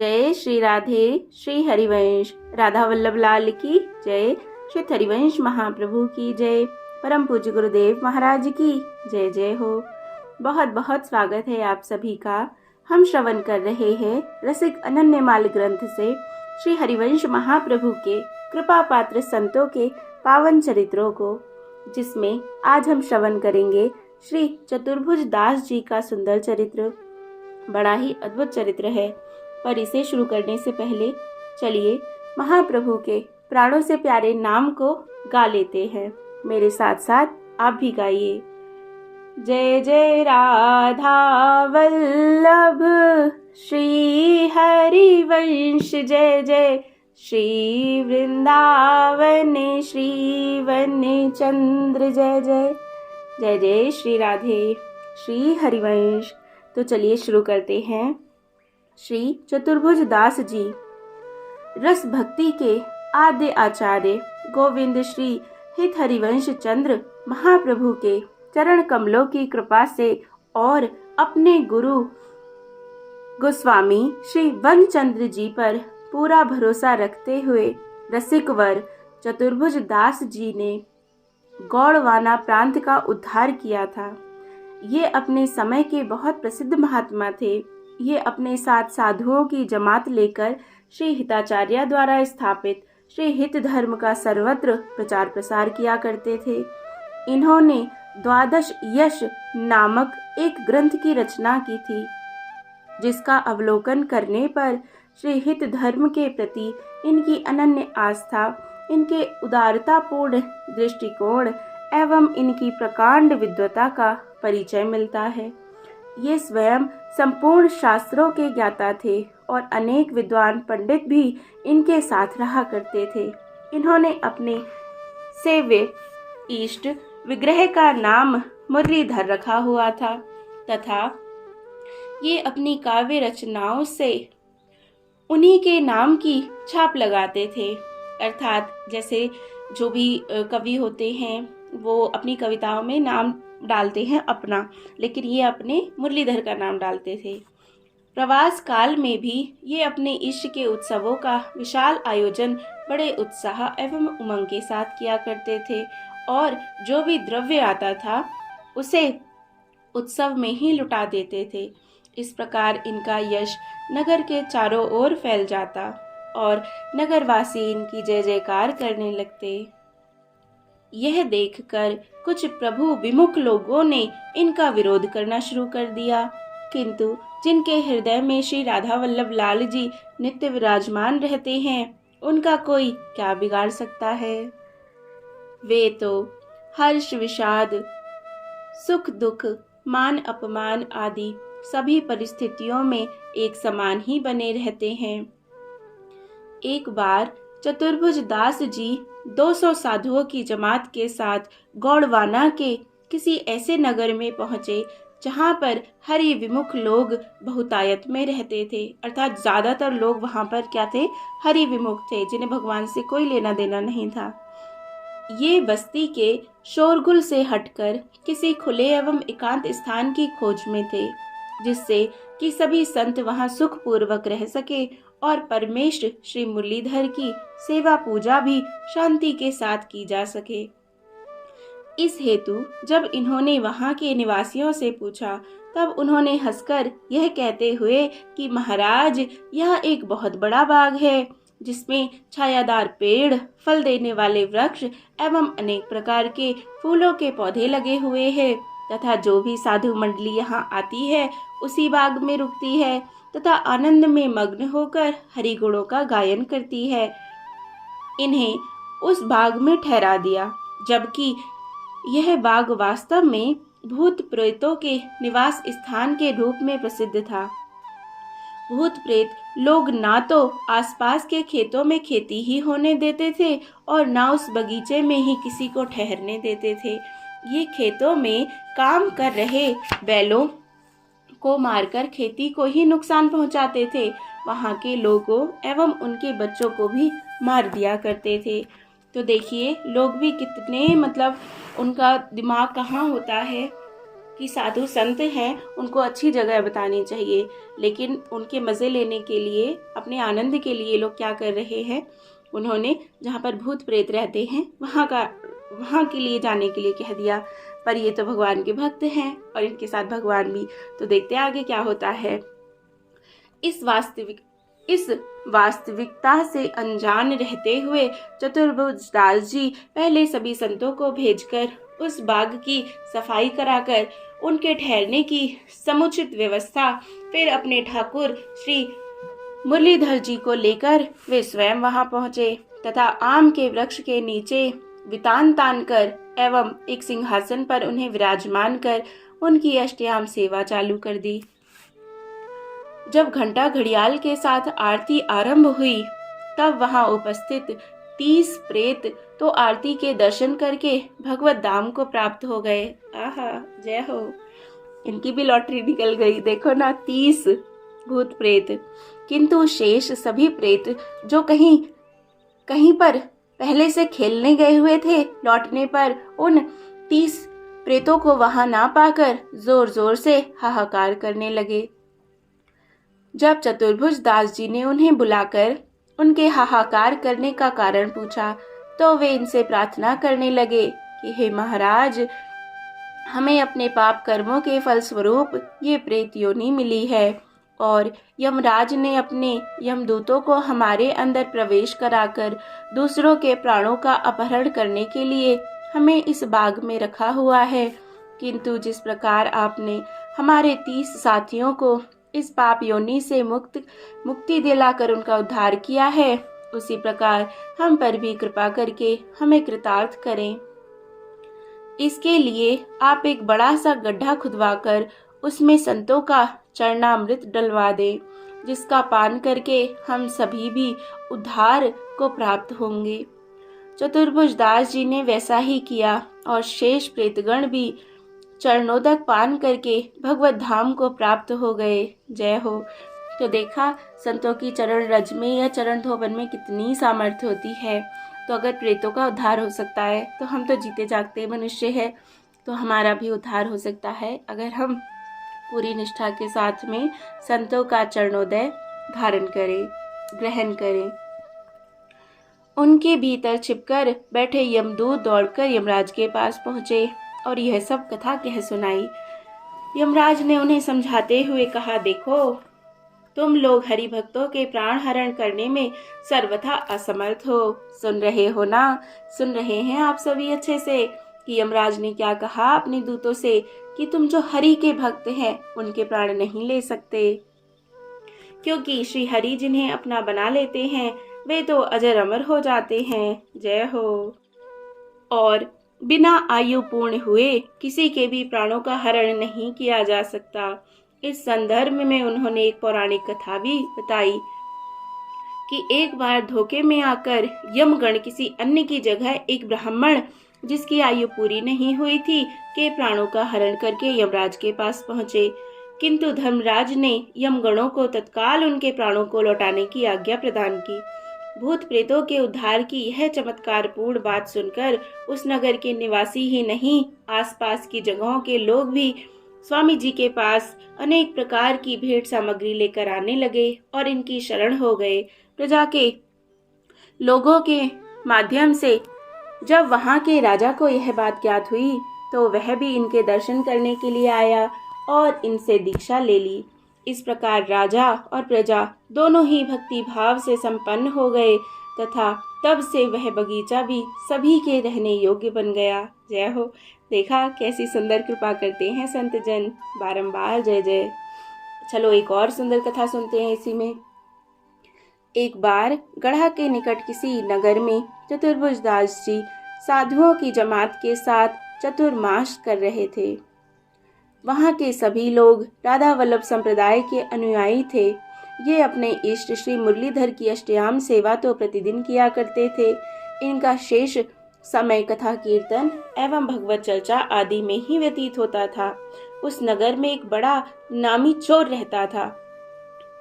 जय श्री राधे श्री हरिवंश राधा वल्लभ लाल की जय। श्री हरिवंश महाप्रभु की जय। परम पूज्य गुरुदेव महाराज की जय जय हो। बहुत बहुत स्वागत है आप सभी का। हम श्रवण कर रहे हैं रसिक अनन्यमाल ग्रंथ से श्री हरिवंश महाप्रभु के कृपा पात्र संतों के पावन चरित्रों को, जिसमें आज हम श्रवण करेंगे श्री चतुर्भुज दास जी का सुंदर चरित्र। बड़ा ही अद्भुत चरित्र है, पर इसे शुरू करने से पहले चलिए महाप्रभु के प्राणों से प्यारे नाम को गा लेते हैं। मेरे साथ साथ आप भी गाइए। जय जय राधा वल्लभ श्री हरिवंश, जय जय श्री वृंदावन श्री वन्य चंद्र, जय जय जय जय श्री राधे श्री हरिवंश। तो चलिए शुरू करते हैं। श्री चतुर्भुज दास जी रस भक्ति के आद्य आचार्य गोविंद श्री हित हरिवंश चंद्र महाप्रभु के चरण कमलों की कृपा से और अपने गुरु गोस्वामी श्री वनचंद्र जी पर पूरा भरोसा रखते हुए रसिकवर चतुर्भुज दास जी ने गौड़वाना प्रांत का उद्धार किया था। ये अपने समय के बहुत प्रसिद्ध महात्मा थे। ये अपने साथ साधुओं की जमात लेकर श्री हिताचार्य द्वारा स्थापित श्री हित धर्म का सर्वत्र प्रचार प्रसार किया करते थे। इन्होंने द्वादश यश नामक एक ग्रंथ की रचना की थी, जिसका अवलोकन करने पर श्री हित धर्म के प्रति इनकी अनन्य आस्था, इनके उदारतापूर्ण दृष्टिकोण एवं इनकी प्रकांड विद्वता का परिचय मिलता है। ये स्वयं संपूर्ण शास्त्रों के ज्ञाता थे और अनेक विद्वान पंडित भी इनके साथ रहा करते थे। इन्होंने अपने सेव्य इष्ट विग्रह का नाम मुरलीधर रखा हुआ था तथा ये अपनी काव्य रचनाओं से उन्हीं के नाम की छाप लगाते थे। अर्थात जैसे जो भी कवि होते हैं वो अपनी कविताओं में नाम डालते हैं अपना, लेकिन ये अपने मुरलीधर का नाम डालते थे। प्रवास काल में भी ये अपने इष्ट के उत्सवों का विशाल आयोजन बड़े उत्साह एवं उमंग के साथ किया करते थे और जो भी द्रव्य आता था उसे उत्सव में ही लुटा देते थे। इस प्रकार इनका यश नगर के चारों ओर फैल जाता और नगरवासी इनकी जय जयकार करने लगते। यह देखकर कुछ प्रभु विमुख लोगों ने इनका विरोध करना शुरू कर दिया, किंतु जिनके हृदय में श्री राधा वल्लभ लाल जी नित्य विराजमान रहते हैं, उनका कोई क्या बिगाड़ सकता है। वे तो हर्ष विषाद, सुख दुख, मान अपमान आदि सभी परिस्थितियों में एक समान ही बने रहते हैं। एक बार चतुर्भुज दास जी 200 साधुओं की जमात के साथ गौड़वाना के किसी ऐसे नगर में पहुंचे जहां पर हरि विमुख लोग बहुतायत में रहते थे। अर्थात ज्यादातर लोग वहां पर क्या थे, हरि विमुख थे, जिन्हें भगवान से कोई लेना देना नहीं था। ये बस्ती के शोरगुल से हटकर किसी खुले एवं एकांत स्थान की खोज में थे, जिससे कि सभी संत वहां सुख पूर्वक रह सके और परमेश्वर श्री मुरलीधर की सेवा पूजा भी शांति के साथ की जा सके। इस हेतु जब इन्होंने वहां के निवासियों से पूछा, तब उन्होंने हंसकर यह कहते हुए कि महाराज, यह एक बहुत बड़ा बाग है, जिसमें छायादार पेड़, फल देने वाले वृक्ष एवं अनेक प्रकार के फूलों के पौधे लगे हुए हैं तथा जो भी साधु मंडली यहाँ आती है उसी बाग में रुकती है तथा आनंद में मग्न होकर हरि गुणों का गायन करती है। इन्हें उस बाग में ठहरा दिया, जबकि यह बाग वास्तव में भूत प्रेतों के निवास स्थान के रूप में प्रसिद्ध था। भूत प्रेत लोग ना तो आसपास के खेतों में खेती ही होने देते थे और ना उस बगीचे में ही किसी को ठहरने देते थे। ये खेतों में काम कर रहे बैलों को मारकर खेती को ही नुकसान पहुंचाते थे। वहां के लोगों एवं उनके बच्चों को भी मार दिया करते थे। तो देखिए लोग भी कितने उनका दिमाग कहाँ होता है। कि साधु संत हैं उनको अच्छी जगह बतानी चाहिए, लेकिन उनके मज़े लेने के लिए, अपने आनंद के लिए लोग क्या कर रहे हैं, उन्होंने जहाँ पर भूत प्रेत रहते हैं वहाँ के लिए जाने के लिए कह दिया। पर ये तो भगवान के भक्त हैं और इनके साथ भगवान भी। तो देखते हैं आगे क्या होता है। इस वास्तविकता से अनजान रहते हुए चतुर्भुज दास जी पहले सभी संतों को भेजकर उस बाग की सफाई कराकर उनके ठहरने की समुचित व्यवस्था, फिर अपने ठाकुर श्री मुरलीधर जी को लेकर वे स्वयं वहां पहुंचे तथा आम के वृक्ष के नीचे वितान तान कर एवं एक सिंहासन पर उन्हें विराजमान कर उनकी अष्टयाम सेवा चालू कर दी। जब घंटा घड़ियाल के साथ आरती आरंभ हुई तब वहां उपस्थित 30 प्रेत तो आरती के दर्शन करके भगवत धाम को प्राप्त हो गए। आहा, जय हो। इनकी भी लॉटरी निकल गई, देखो ना, 30 भूत प्रेत। किंतु शेष सभी प्रेत जो कहीं पर पहले से खेलने गए हुए थे, लौटने पर उन 30 प्रेतों को वहां ना पाकर जोर जोर से हाहाकार करने लगे। जब चतुर्भुज दास जी ने उन्हें बुलाकर उनके हाहाकार करने का कारण पूछा तो वे इनसे प्रार्थना करने लगे कि हे महाराज, हमें अपने पाप कर्मों के फलस्वरूप ये प्रेत योनि मिली है और यमराज ने अपने यमदूतों को हमारे अंदर प्रवेश कराकर दूसरों के प्राणों का अपहरण करने के लिए हमें इस बाग में रखा हुआ है। किंतु जिस प्रकार आपने हमारे 30 साथियों को इस पाप योनि से मुक्ति दिलाकर उनका उद्धार किया है, उसी प्रकार हम पर भी कृपा करके हमें कृतार्थ करें। इसके लिए आप एक बड़ा सा गड्ढा खुदवाकर उसमें संतों का चरणामृत डलवा दें, जिसका पान करके हम सभी भी उद्धार को प्राप्त होंगे। चतुर्भुज दास जी ने वैसा ही किया और शेष प्रेतगण भी चरणोदक पान करके भगवत धाम को प्राप्त हो गए। जय हो। तो देखा, संतों की चरण रज में या चरण धोबन में कितनी सामर्थ्य होती है। तो अगर प्रेतों का उद्धार हो सकता है तो हम तो जीते जागते मनुष्य हैं, तो हमारा भी उद्धार हो सकता है अगर हम पूरी निष्ठा के साथ में संतों का चरणोदय धारण करें, ग्रहण करें। उनके भीतर छिपकर बैठे यमदूत दौड़कर यमराज के पास पहुंचे और यह सब कथा कह सुनाई। यमराज ने उन्हें समझाते हुए कहा, देखो, तुम लोग हरि भक्तों के प्राण हरण करने में सर्वथा असमर्थ हो। सुन रहे हो ना? सुन रहे हैं आप सभी अच्छे से कि यमराज ने क्या कहा अपने दूतों से कि तुम जो हरि के भक्त हैं उनके प्राण नहीं ले सकते, क्योंकि श्री हरि जिन्हें अपना बना लेते हैं वे तो अजर अमर हो जाते हैं। जय हो। और बिना आयु पूर्ण हुए किसी के भी प्राणों का हरण नहीं किया जा सकता। इस संदर्भ में उन्होंने एक पौराणिक कथा भी बताई कि एक बार धोखे में आकर यमगण किसी अन्य की जगह एक ब्राह्मण जिसकी आयु पूरी नहीं हुई थी के प्राणों का हरण करके यमराज के पास पहुंचे, किंतु धर्मराज ने यमगणों को तत्काल उनके प्राणों को लौटाने की आज्ञा प्रदान की। भूत प्रेतों के उद्धार की यह चमत्कारपूर्ण बात सुनकर उस नगर के निवासी ही नहीं, आसपास की जगहों के लोग भी स्वामी जी के पास अनेक प्रकार की भेंट सामग्री लेकर आने लगे और इनकी शरण हो गए। प्रजा के लोगों के माध्यम से जब वहां के राजा को यह बात ज्ञात हुई तो वह भी इनके दर्शन करने के लिए आया और इनसे दीक्षा ले ली। इस प्रकार राजा और प्रजा दोनों ही भक्ति भाव से संपन्न हो गए तथा तब से वह बगीचा भी सभी के रहने योग्य बन गया। जय हो। देखा कैसी सुंदर कृपा करते हैं संत जन, बारंबार जय जय। चलो एक और सुंदर कथा सुनते हैं इसी में। एक बार गढ़ा के निकट किसी नगर में चतुर्भुज दास जी साधुओं की जमात के साथ चतुर्मास कर रहे थे। वहां के सभी लोग राधा वल्लभ संप्रदाय के अनुयायी थे। ये अपने इष्ट श्री मुरलीधर की अष्टयाम सेवा तो प्रतिदिन किया करते थे। इनका शेष समय कथा कीर्तन एवं भगवत चर्चा आदि में ही व्यतीत होता था। उस नगर में एक बड़ा नामी चोर रहता था।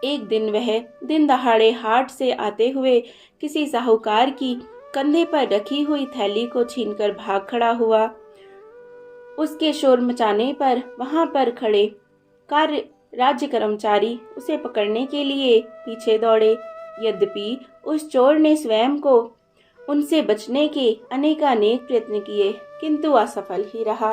एक दिन वह दिन दहाड़े हाट से आते हुए किसी साहूकार की कंधे पर रखी हुई थैली को छीनकर भाग खड़ा हुआ। उसके शोर मचाने पर वहां पर खड़े राज्य कर्मचारी उसे पकड़ने के लिए पीछे दौड़े। यद्यपि उस चोर ने स्वयं को उनसे बचने के अनेकानेक प्रयत्न किए, किंतु असफल ही रहा।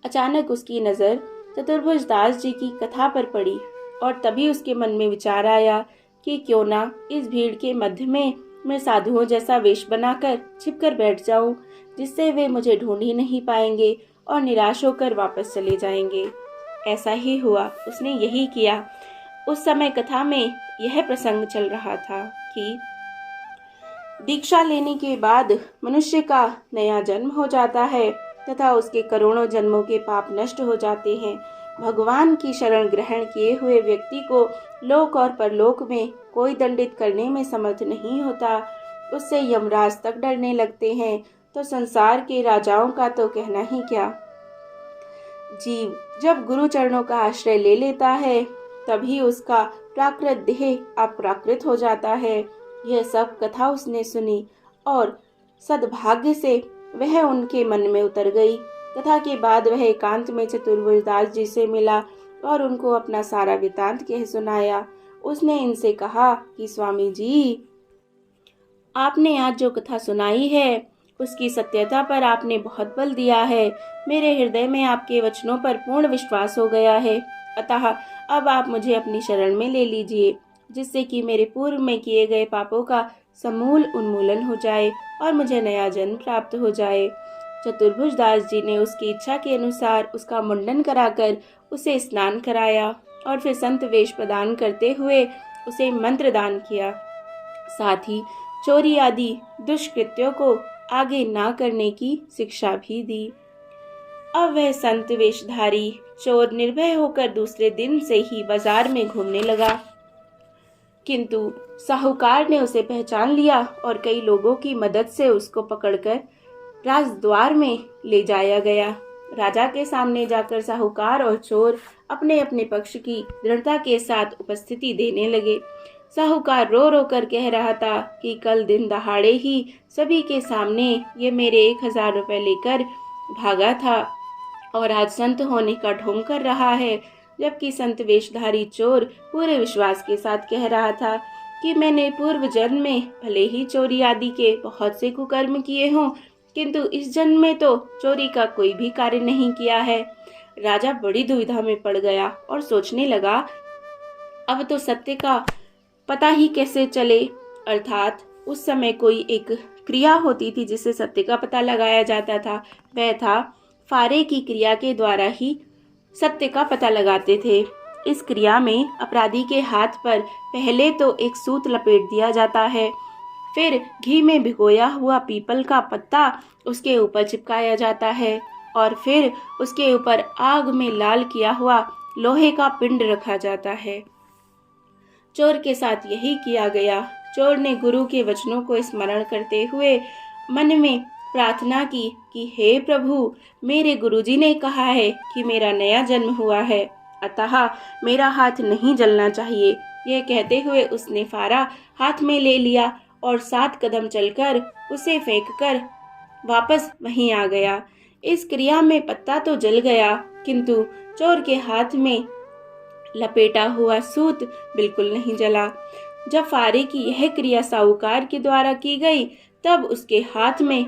अचानक उसकी नजर चतुर्भुज दास जी की कथा पर पड़ी और तभी उसके मन में विचार आया कि क्यों ना इस भीड़ के मध्य में मैं साधुओं जैसा वेश बनाकर छिपकर बैठ जाऊं, जिससे वे मुझे ढूंढ ही नहीं पाएंगे और निराश होकर वापस चले जाएंगे। ऐसा ही हुआ, उसने यही किया। उस समय कथा में यह प्रसंग चल रहा था कि दीक्षा लेने के बाद मनुष्य का नया जन्म हो जाता है तथा उसके करोड़ों जन्मों के पाप नष्ट हो जाते हैं। भगवान की शरण ग्रहण किए हुए व्यक्ति को लोक और परलोक में कोई दंडित करने में समर्थ नहीं होता, उससे यमराज तक डरने लगते हैं, तो संसार के राजाओं का तो कहना ही क्या। जीव जब गुरु चरणों का आश्रय ले लेता है तभी उसका प्राकृत देह अप्राकृत हो जाता है। यह सब कथा उसने सुनी और सद्भाग्य से वह उनके मन में उतर गई। कथा के बाद वह एकांत में चतुर्भुज दास जी से मिला और उनको अपना सारा वृतांत कह सुनाया। उसने इनसे कहा कि स्वामी जी, आपने आज जो कथा सुनाई है उसकी सत्यता पर आपने बहुत बल दिया है। मेरे हृदय में आपके वचनों पर पूर्ण विश्वास हो गया है। अतः अब आप मुझे अपनी शरण में ले लीजिए, जिससे कि मेरे पूर्व में किए गए पापों का समूल उन्मूलन हो जाए और मुझे नया जन्म प्राप्त हो जाए। चतुर्भुज दास जी ने उसकी इच्छा के अनुसार उसका मुंडन कराकर उसे स्नान कराया और फिर संत वेश प्रदान करते हुए उसे मंत्र दान किया। साथ ही चोरी आदि दुष्कृत्यों को आगे ना करने की शिक्षा भी दी। अब वह संत वेशधारी चोर निर्भय होकर दूसरे दिन से ही बाजार में घूमने लगा, किंतु साहूकार ने उसे पहचान लिया और कई लोगों की मदद से उसको पकड़कर राजद्वार में ले जाया गया। राजा के सामने जाकर साहूकार और चोर अपने अपने पक्ष की दृढ़ता के साथ उपस्थिति देने लगे। साहूकार रो रो कर कह रहा था कि कल दिन दहाड़े ही सभी के सामने ये मेरे 1000 रुपए लेकर भागा था और आज संत होने का ढोंग कर रहा है, जबकि संत वेशधारी चोर पूरे विश्वास के साथ कह रहा था कि मैंने पूर्व जन्म में भले ही चोरी आदि के बहुत से कुकर्म किए हों, किंतु इस जन्म में तो चोरी का कोई भी कार्य नहीं किया है। राजा बड़ी दुविधा में पड़ गया और सोचने लगा, अब तो सत्य का पता ही कैसे चले। अर्थात उस समय कोई एक क्रिया होती थी जिससे सत्य का पता लगाया जाता था, वह था फारे की क्रिया के द्वारा ही सत्य का पता लगाते थे। इस क्रिया में अपराधी के हाथ पर पहले तो एक सूत लपेट दिया जाता है, फिर घी में भिगोया हुआ पीपल का पत्ता उसके ऊपर चिपकाया जाता है और फिर उसके ऊपर आग में लाल किया हुआ लोहे का पिंड रखा जाता है। चोर के साथ यही किया गया। चोर ने गुरु के वचनों को स्मरण करते हुए मन में प्रार्थना की कि हे प्रभु, मेरे गुरुजी ने कहा है कि मेरा नया जन्म हुआ है, अतः मेरा हाथ नहीं जलना चाहिए। यह कहते हुए उसने फारा हाथ में ले लिया और 7 कदम चलकर उसे फेंककर वापस वहीं आ गया। इस क्रिया में पत्ता तो जल गया, किंतु चोर के हाथ में लपेटा हुआ सूत बिल्कुल नहीं जला। जब फारे की यह क्रिया साहूकार के द्वारा की गई, तब उसके हाथ में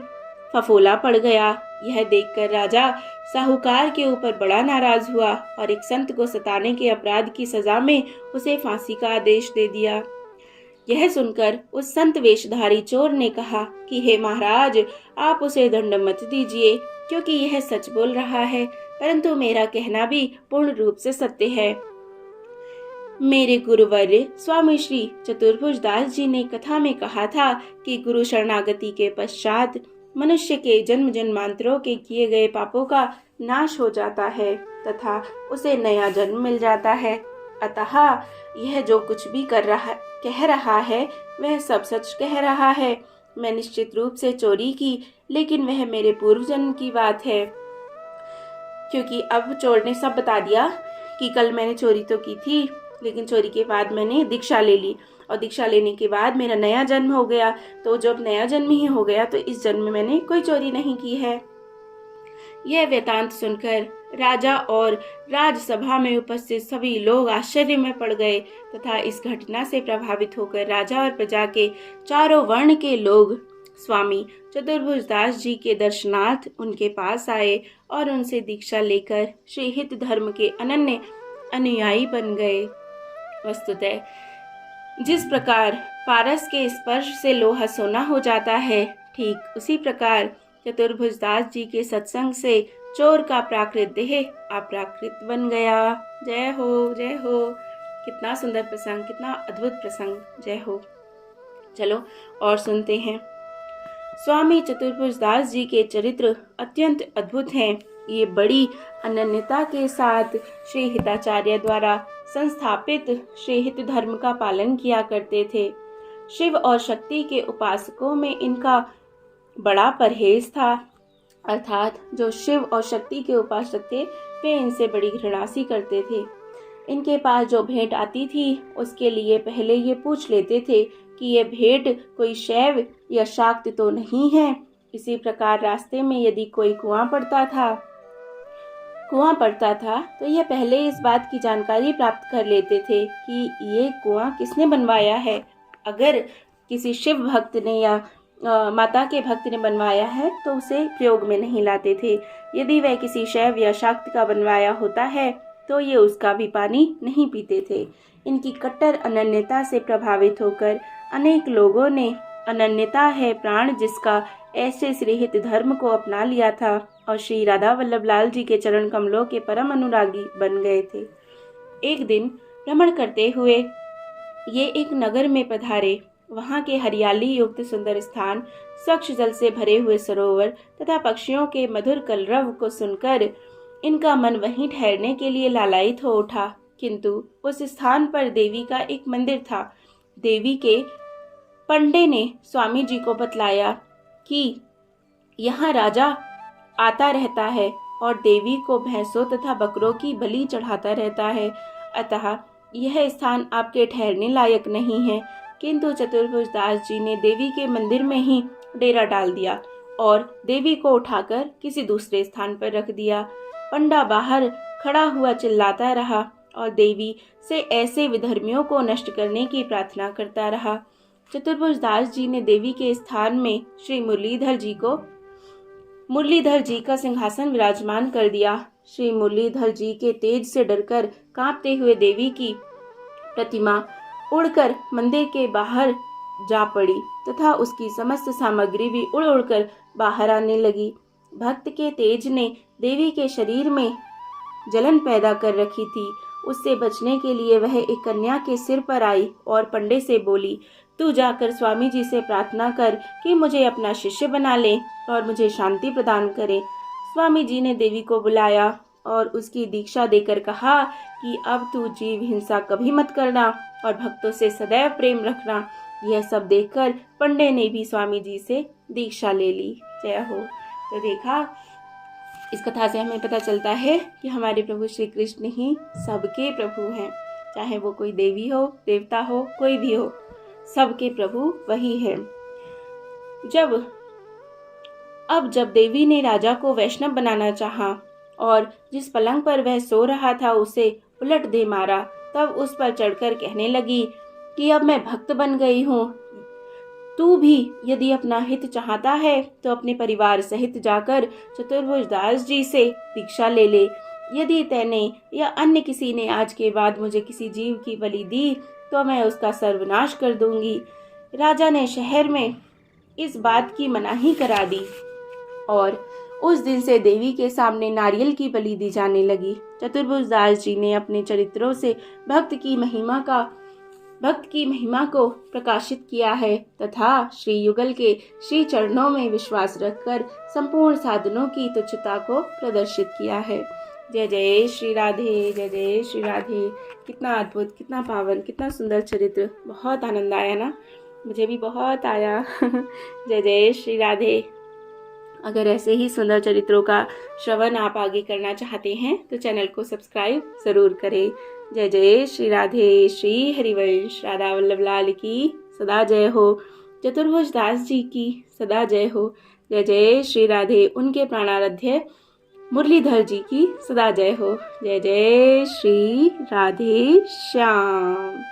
फफोला पड़ गया। यह देखकर राजा साहूकार के ऊपर बड़ा नाराज हुआ और एक संत को सताने के अपराध की सजा में उसे फांसी का आदेश दे दिया। यह सुनकर उस संत वेशधारी चोर ने कहा कि हे महाराज, आप उसे दंड मत दीजिए, क्योंकि यह सच बोल रहा है, परंतु मेरा कहना भी पूर्ण रूप से सत्य है। मेरे गुरुवर्य स्वामी श्री चतुर्भुज दास जी ने कथा में कहा था कि गुरु शरणागति के पश्चात मनुष्य के जन्म जन्मांतरों के किए गए पापों का नाश हो जाता है तथा उसे नया जन्म मिल जाता है। अतः यह जो कुछ भी कह रहा है वह सब सच कह रहा है। मैं निश्चित रूप से चोरी की, लेकिन वह मेरे पूर्व जन्म की बात है, क्योंकि अब चोर ने सब बता दिया कि कल मैंने चोरी तो की थी, लेकिन चोरी के बाद मैंने दीक्षा ले ली और दीक्षा लेने के बाद मेरा नया जन्म हो गया। तो जब नया जन्म ही हो गया तो इस जन्म में मैंने कोई चोरी नहीं की है। यह वृतांत सुनकर राजा और राजसभा में उपस्थित सभी लोग आश्चर्य में पड़ गए तथा इस घटना से प्रभावित होकर राजा और प्रजा के चारों वर्ण के लोग स्वामी चतुर्भुज दास जी के दर्शनार्थ उनके पास आए और उनसे दीक्षा लेकर श्री हित धर्म के अनन्य अनुयायी बन गए। वस्तुतः जिस प्रकार पारस के स्पर्श से लोहा सोना हो जाता है, ठीक उसी प्रकार चतुर्भुज दास जी के सत्संग से चोर का प्राकृत देह अप्राकृत बन गया। जय हो, जय हो। कितना सुंदर प्रसंग, कितना अद्भुत प्रसंग। जय हो। चलो और सुनते हैं। स्वामी चतुर्भुज दास जी के चरित्र अत्यंत अद्भुत हैं। ये बड़ी अनन्यता के साथ श्री हिताचार्य द्वारा संस्थापित श्री हित धर्म का पालन किया करते थे। शिव और शक्ति के उपासकों में इनका बड़ा परहेज था, अर्थात जो शिव और शक्ति के उपासक थे वे इनसे बड़ी घृणा सी करते थे। इनके पास जो भेंट आती थी उसके लिए पहले ये पूछ लेते थे कि ये भेंट कोई शैव या शाक्त तो नहीं है। इसी प्रकार रास्ते में यदि कोई कुआं पड़ता था तो ये पहले इस बात की जानकारी प्राप्त कर लेते थे कि ये कुआं किसने बनवाया है। अगर किसी शिव भक्त ने या माता के भक्त ने बनवाया है तो उसे प्रयोग में नहीं लाते थे। यदि वह किसी शैव या शाक्त का बनवाया होता है तो ये उसका भी पानी नहीं पीते थे। इनकी कट्टर अनन्यता से प्रभावित होकर अनेक लोगों ने अनन्यता है प्राण जिसका ऐसे श्रीहित धर्म को अपना लिया था और श्री राधा वल्लभ लाल जी के चरण कमलों के परम अनुरागी बन गए थे। एक दिन भ्रमण करते हुए ये एक नगर में पधारे। वहाँ के हरियाली युक्त सुंदर स्थान, स्वच्छ जल से भरे हुए सरोवर तथा पक्षियों के मधुर कलरव को सुनकर इनका मन वहीं ठहरने के लिए लालायित हो उठा। किंतु उस स्थान पर देवी का एक मंदिर था। देवी के पंडे ने स्वामी जी को बतलाया कि यहाँ राजा आता रहता है और देवी को भैंसों तथा बकरों की बलि चढ़ाता रहता है, अतः यह स्थान आपके ठहरने लायक नहीं है। किंतु चतुर्भुज दास जी ने देवी के मंदिर में ही डेरा डाल दिया और देवी को उठाकर किसी दूसरे स्थान पर रख दिया। पंडा बाहर खड़ा हुआ चिल्लाता रहा और देवी से ऐसे विधर्मियों को नष्ट करने की प्रार्थना करता रहा। चतुर्भुज दास जी ने देवी के स्थान में श्री मुरलीधर जी का सिंहासन विराजमान कर दिया। श्री मुरलीधर जी के तेज से डरकर कांपते हुए देवी की प्रतिमा उड़कर मंदिर के बाहर जा पड़ी तथा उसकी समस्त सामग्री भी उड़ उड़कर बाहर आने लगी। भक्त के तेज ने देवी के शरीर में जलन पैदा कर रखी थी। उससे बचने के लिए वह एक कन्या के सिर पर आई और पंडे से बोली, तू जाकर स्वामी जी से प्रार्थना कर कि मुझे अपना शिष्य बना ले और मुझे शांति प्रदान करे। स्वामी जी ने देवी को बुलाया और उसकी दीक्षा देकर कहा कि अब तू जीव हिंसा कभी मत करना और भक्तों से सदैव प्रेम रखना। यह सब देखकर पंडे ने भी स्वामी जी से दीक्षा ले ली। जय हो। तो देखा, इस कथा से हमें पता चलता है कि हमारे प्रभु श्री कृष्ण ही सबके प्रभु हैं, चाहे वो कोई देवी हो, देवता हो, कोई भी हो, सबके प्रभु वही है। जब देवी ने राजा को वैष्णव बनाना चाहा और जिस पलंग पर वह सो रहा था उसे उलट दे मारा, तब उस पर चढ़कर कहने लगी कि अब मैं भक्त बन गई हूँ, तू भी यदि अपना हित चाहता है तो अपने परिवार सहित जाकर चतुर्भुज दास जी से दीक्षा ले ले। यदि तैने या अन्य किसी ने आज के बाद मुझे किसी जीव की बलि दी तो मैं उसका सर्वनाश कर दूंगी। राजा ने शहर में इस बात की मनाही करा दी और उस दिन से देवी के सामने नारियल की बलि दी जाने लगी। चतुर्भुज दास जी ने अपने चरित्रों से भक्त की महिमा को प्रकाशित किया है तथा श्री युगल के श्री चरणों में विश्वास रखकर संपूर्ण साधनों की तुच्छता को प्रदर्शित किया है। जय जय श्री राधे, जय जय श्री राधे। कितना अद्भुत, कितना पावन, कितना सुंदर चरित्र। बहुत आनंद आया ना, मुझे भी बहुत आया। जय जय श्री राधे। अगर ऐसे ही सुंदर चरित्रों का श्रवण आप आगे करना चाहते हैं तो चैनल को सब्सक्राइब जरूर करें। जय जय श्री राधे। श्री हरिवंश। राधा वल्लभ लाल की सदा जय हो। चतुर्भुज दास जी की सदा जय हो। जय जय श्री राधे। उनके प्राणाराध्य मुरलीधर जी की सदा जय हो। जय जय श्री राधे श्याम।